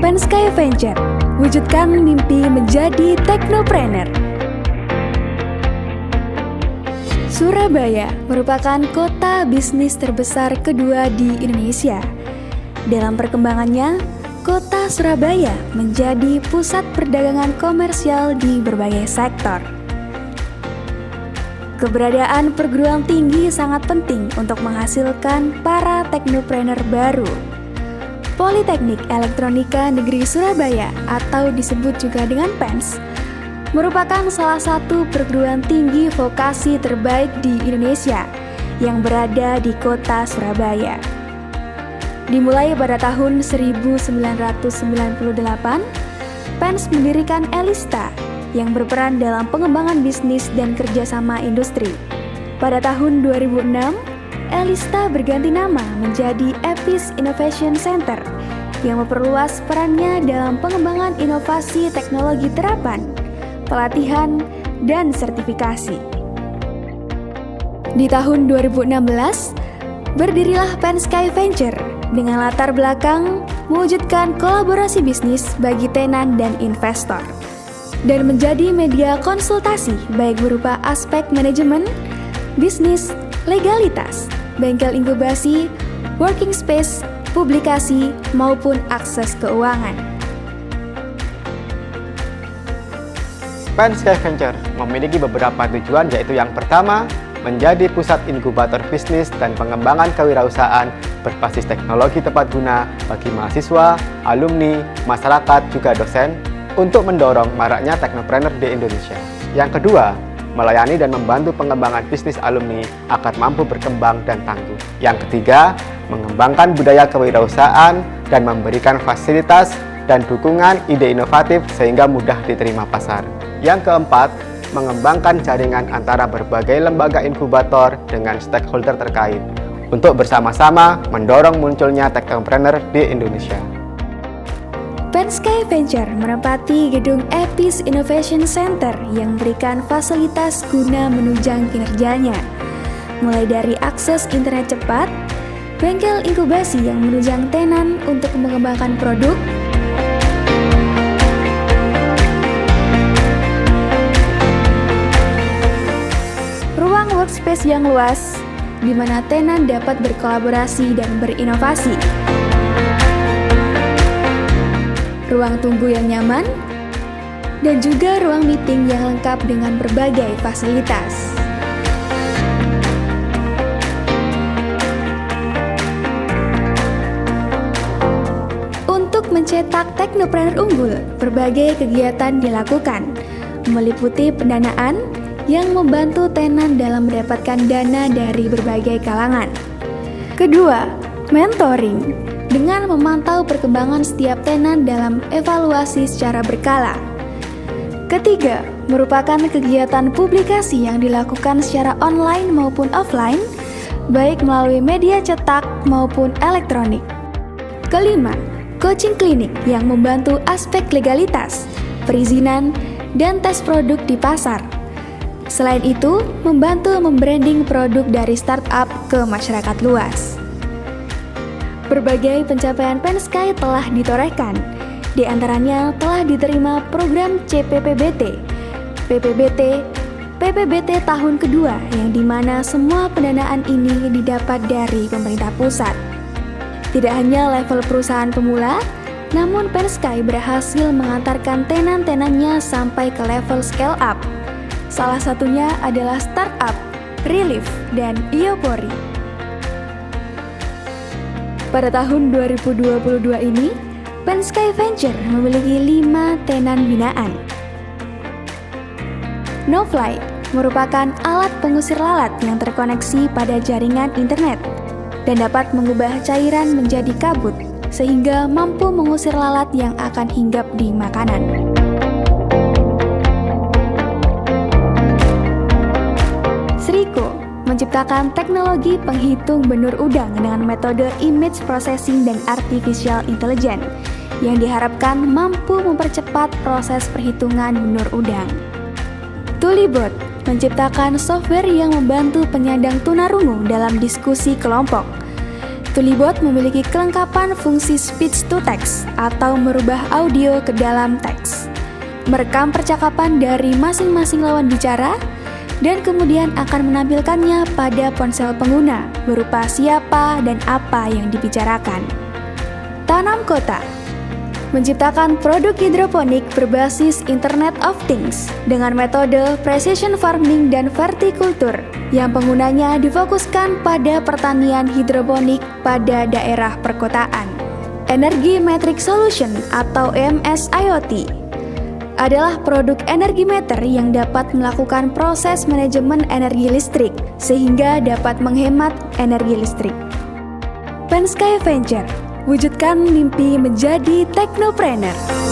Pensky Venture, wujudkan mimpi menjadi teknopreneur. Surabaya merupakan kota bisnis terbesar kedua di Indonesia. Dalam perkembangannya, kota Surabaya menjadi pusat perdagangan komersial di berbagai sektor. Keberadaan perguruan tinggi sangat penting untuk menghasilkan para teknopreneur baru. Politeknik Elektronika Negeri Surabaya atau disebut juga dengan PENS merupakan salah satu perguruan tinggi vokasi terbaik di Indonesia yang berada di kota Surabaya. Dimulai pada tahun 1998, PENS mendirikan Elista yang berperan dalam pengembangan bisnis dan kerjasama industri. Pada tahun 2006, Elista berganti nama menjadi Epis Innovation Center yang memperluas perannya dalam pengembangan inovasi teknologi terapan, pelatihan, dan sertifikasi. Di tahun 2016, berdirilah Pensky Venture dengan latar belakang mewujudkan kolaborasi bisnis bagi tenan dan investor, dan menjadi media konsultasi baik berupa aspek manajemen, bisnis, legalitas, bengkel inkubasi, working space, publikasi, maupun akses keuangan. Pensky Venture memiliki beberapa tujuan, yaitu yang pertama, menjadi pusat inkubator bisnis dan pengembangan kewirausahaan berbasis teknologi tepat guna bagi mahasiswa, alumni, masyarakat, juga dosen untuk mendorong maraknya teknopreneur di Indonesia. Yang kedua, melayani dan membantu pengembangan bisnis alumni agar mampu berkembang dan tangguh. Yang ketiga, mengembangkan budaya kewirausahaan dan memberikan fasilitas dan dukungan ide inovatif sehingga mudah diterima pasar. Yang keempat, mengembangkan jaringan antara berbagai lembaga inkubator dengan stakeholder terkait untuk bersama-sama mendorong munculnya teknopreneur di Indonesia. Pensky Venture menempati gedung Epis Innovation Center yang memberikan fasilitas guna menunjang kinerjanya, mulai dari akses internet cepat, bengkel inkubasi yang menunjang tenan untuk mengembangkan produk, ruang workspace yang luas, di mana tenan dapat berkolaborasi dan berinovasi, ruang tunggu yang nyaman, dan juga ruang meeting yang lengkap dengan berbagai fasilitas. Untuk mencetak teknopreneur unggul, berbagai kegiatan dilakukan, meliputi pendanaan yang membantu tenan dalam mendapatkan dana dari berbagai kalangan. Kedua, mentoring dengan memantau perkembangan setiap tenan dalam evaluasi secara berkala. Ketiga, merupakan kegiatan publikasi yang dilakukan secara online maupun offline, baik melalui media cetak maupun elektronik. Kelima, coaching klinik yang membantu aspek legalitas, perizinan, dan tes produk di pasar. Selain itu, membantu membranding produk dari startup ke masyarakat luas. Berbagai pencapaian Pensky telah ditorehkan, di antaranya telah diterima program CPPBT, PPBT tahun kedua, yang dimana semua pendanaan ini didapat dari pemerintah pusat. Tidak hanya level perusahaan pemula, namun Pensky berhasil mengantarkan tenan-tenannya sampai ke level scale up. Salah satunya adalah startup, Relief, dan Iopori. Pada tahun 2022 ini, Pensky Venture memiliki 5 tenan binaan. NoFly merupakan alat pengusir lalat yang terkoneksi pada jaringan internet dan dapat mengubah cairan menjadi kabut sehingga mampu mengusir lalat yang akan hinggap di makanan. Sriko menciptakan teknologi penghitung benur udang dengan metode image processing dan artificial intelligence yang diharapkan mampu mempercepat proses perhitungan benur udang. Tulibot menciptakan software yang membantu penyandang tunarungu dalam diskusi kelompok. Tulibot memiliki kelengkapan fungsi speech to text atau merubah audio ke dalam teks, merekam percakapan dari masing-masing lawan bicara, dan kemudian akan menampilkannya pada ponsel pengguna berupa siapa dan apa yang dibicarakan. Tanam kota menciptakan produk hidroponik berbasis Internet of Things dengan metode precision farming dan vertikultur yang penggunanya difokuskan pada pertanian hidroponik pada daerah perkotaan. Energy Metric Solution atau EMS IoT adalah produk energi meter yang dapat melakukan proses manajemen energi listrik sehingga dapat menghemat energi listrik. Pensky Venture, wujudkan mimpi menjadi teknopreneur.